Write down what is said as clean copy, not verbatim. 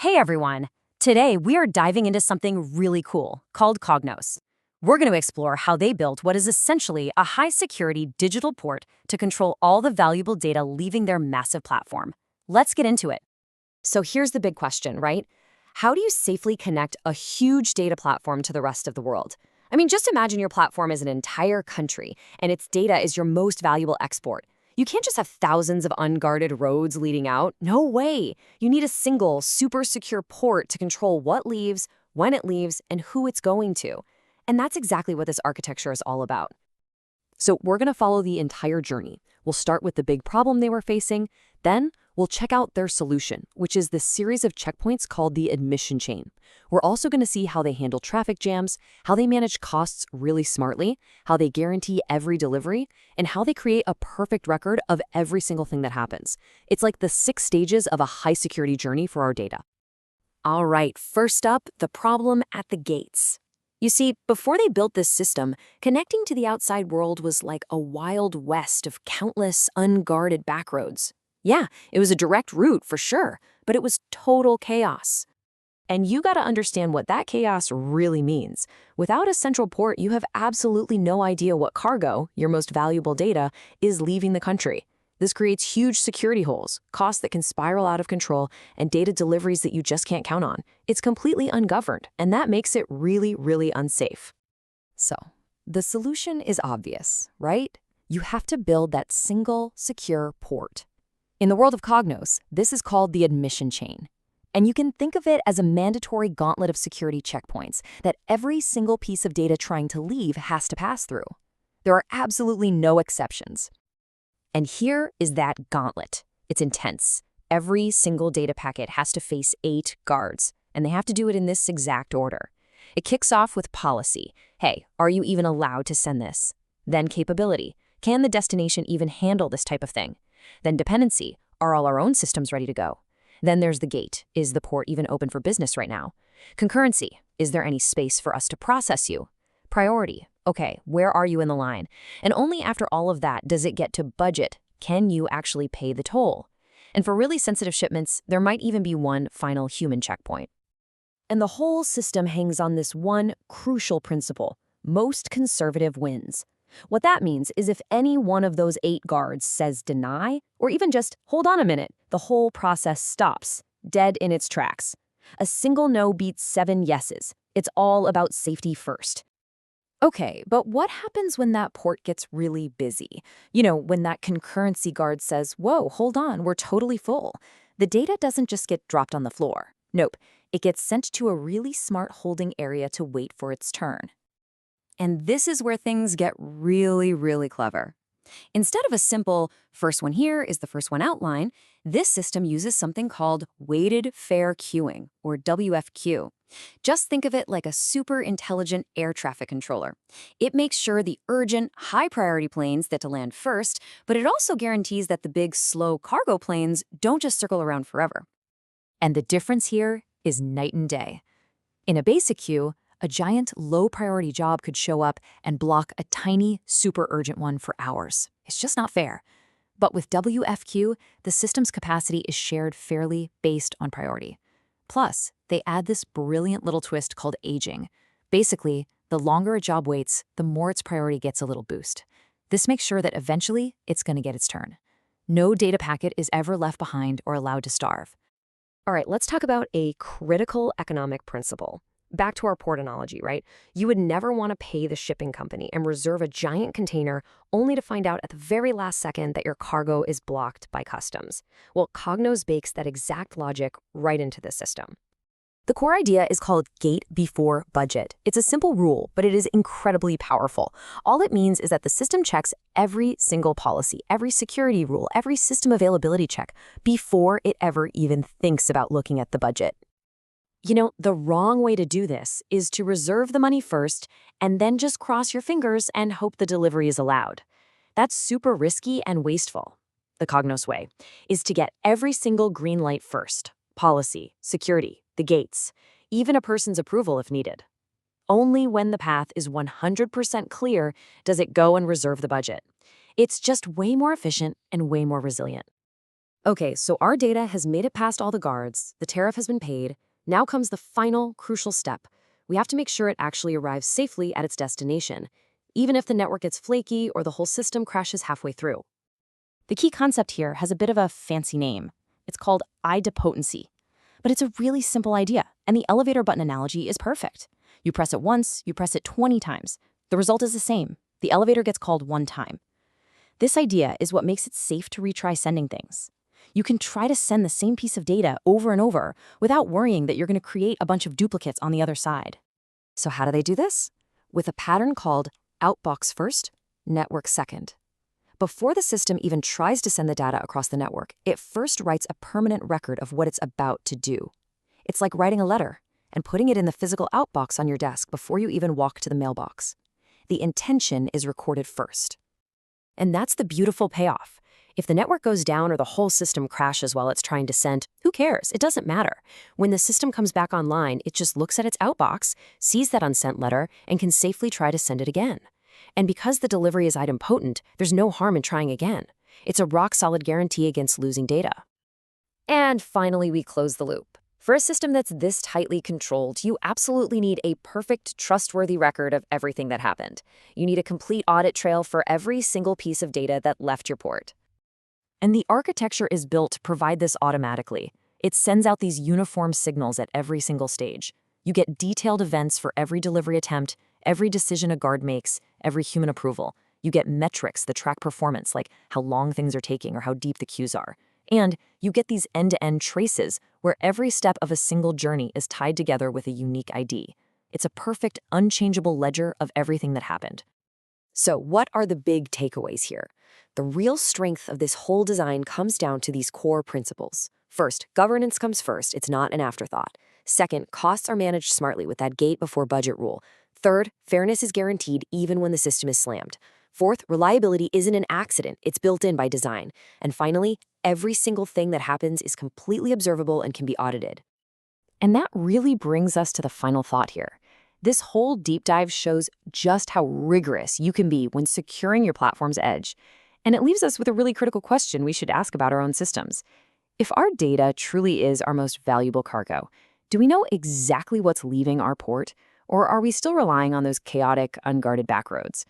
Hey everyone! Today we are diving into something really cool called CognOS. We're going to explore how they built what is essentially a high-security digital port to control all the valuable data leaving their massive platform. Let's get into it. So here's the big question, right? How do you safely connect a huge data platform to the rest of the world? I mean, just imagine your platform is an entire country, and its data is your most valuable export. You can't just have thousands of unguarded roads leading out. No way. You need a single, super secure port to control what leaves, when it leaves, and who it's going to. And that's exactly what this architecture is all about. So we're going to follow the entire journey. We'll start with the big problem they were facing. Then we'll check out their solution, which is this series of checkpoints called the admission chain. We're also going to see how they handle traffic jams, how they manage costs really smartly, how they guarantee every delivery, and how they create a perfect record of every single thing that happens. It's like the 6 stages of a high-security journey for our data. All right, first up, the problem at the gates. You see, before they built this system, connecting to the outside world was like a wild west of countless unguarded backroads. Yeah, it was a direct route for sure, but it was total chaos. And you gotta understand what that chaos really means. Without a central port, you have absolutely no idea what cargo, your most valuable data, is leaving the country. This creates huge security holes, costs that can spiral out of control, and data deliveries that you just can't count on. It's completely ungoverned, and that makes it really, really unsafe. So, the solution is obvious, right? You have to build that single, secure port. In the world of CognOS, this is called the admission chain. And you can think of it as a mandatory gauntlet of security checkpoints that every single piece of data trying to leave has to pass through. There are absolutely no exceptions. And here is that gauntlet. It's intense. Every single data packet has to face 8 guards, and they have to do it in this exact order. It kicks off with policy. Hey, are you even allowed to send this? Then capability. Can the destination even handle this type of thing? Then dependency. Are all our own systems ready to go? Then there's the gate. Is the port even open for business right now? Concurrency. Is there any space for us to process you? Priority. Okay, where are you in the line? And only after all of that does it get to budget. Can you actually pay the toll? And for really sensitive shipments, there might even be one final human checkpoint. And the whole system hangs on this one crucial principle: most conservative wins. What that means is if any one of those 8 guards says deny, or even just hold on a minute, the whole process stops, dead in its tracks. A single no beats 7 yeses. It's all about safety first. Okay, but what happens when that port gets really busy? You know, when that concurrency guard says, whoa, hold on, we're totally full. The data doesn't just get dropped on the floor. Nope, it gets sent to a really smart holding area to wait for its turn. And this is where things get really, really clever. Instead of a simple first one here is the first one out line, this system uses something called weighted fair queuing, or WFQ. Just think of it like a super intelligent air traffic controller. It makes sure the urgent, high-priority planes get to land first, but it also guarantees that the big, slow cargo planes don't just circle around forever. And the difference here is night and day. In a basic queue, a giant, low-priority job could show up and block a tiny, super urgent one for hours. It's just not fair. But with WFQ, the system's capacity is shared fairly based on priority. Plus, they add this brilliant little twist called aging. Basically, the longer a job waits, the more its priority gets a little boost. This makes sure that eventually it's going to get its turn. No data packet is ever left behind or allowed to starve. All right, let's talk about a critical economic principle. Back to our port analogy, right? You would never want to pay the shipping company and reserve a giant container only to find out at the very last second that your cargo is blocked by customs. Well, CognOS bakes that exact logic right into the system. The core idea is called gate before budget. It's a simple rule, but it is incredibly powerful. All it means is that the system checks every single policy, every security rule, every system availability check before it ever even thinks about looking at the budget. You know, the wrong way to do this is to reserve the money first and then just cross your fingers and hope the delivery is allowed. That's super risky and wasteful. The CognOS way is to get every single green light first: policy, security, the gates, even a person's approval if needed. Only when the path is 100% clear does it go and reserve the budget. It's just way more efficient and way more resilient. Okay, so our data has made it past all the guards, the tariff has been paid. Now comes the final, crucial step. We have to make sure it actually arrives safely at its destination, even if the network gets flaky or the whole system crashes halfway through. The key concept here has a bit of a fancy name. It's called idempotency. But it's a really simple idea, and the elevator button analogy is perfect. You press it once, you press it 20 times. The result is the same. The elevator gets called one time. This idea is what makes it safe to retry sending things. You can try to send the same piece of data over and over without worrying that you're going to create a bunch of duplicates on the other side. So how do they do this? With a pattern called outbox first, network second. Before the system even tries to send the data across the network, it first writes a permanent record of what it's about to do. It's like writing a letter and putting it in the physical outbox on your desk before you even walk to the mailbox. The intention is recorded first. And that's the beautiful payoff. If the network goes down or the whole system crashes while it's trying to send, who cares? It doesn't matter. When the system comes back online, it just looks at its outbox, sees that unsent letter, and can safely try to send it again. And because the delivery is idempotent, there's no harm in trying again. It's a rock-solid guarantee against losing data. And finally, we close the loop. For a system that's this tightly controlled, you absolutely need a perfect, trustworthy record of everything that happened. You need a complete audit trail for every single piece of data that left your port. And the architecture is built to provide this automatically. It sends out these uniform signals at every single stage. You get detailed events for every delivery attempt, every decision a guard makes, every human approval. You get metrics that track performance, like how long things are taking or how deep the queues are. And you get these end-to-end traces where every step of a single journey is tied together with a unique ID. It's a perfect, unchangeable ledger of everything that happened. So what are the big takeaways here? The real strength of this whole design comes down to these core principles. First, governance comes first. It's not an afterthought. Second, costs are managed smartly with that gate before budget rule. Third, fairness is guaranteed even when the system is slammed. Fourth, reliability isn't an accident. It's built in by design. And finally, every single thing that happens is completely observable and can be audited. And that really brings us to the final thought here. This whole deep dive shows just how rigorous you can be when securing your platform's edge. And it leaves us with a really critical question we should ask about our own systems. If our data truly is our most valuable cargo, do we know exactly what's leaving our port? Or are we still relying on those chaotic, unguarded backroads?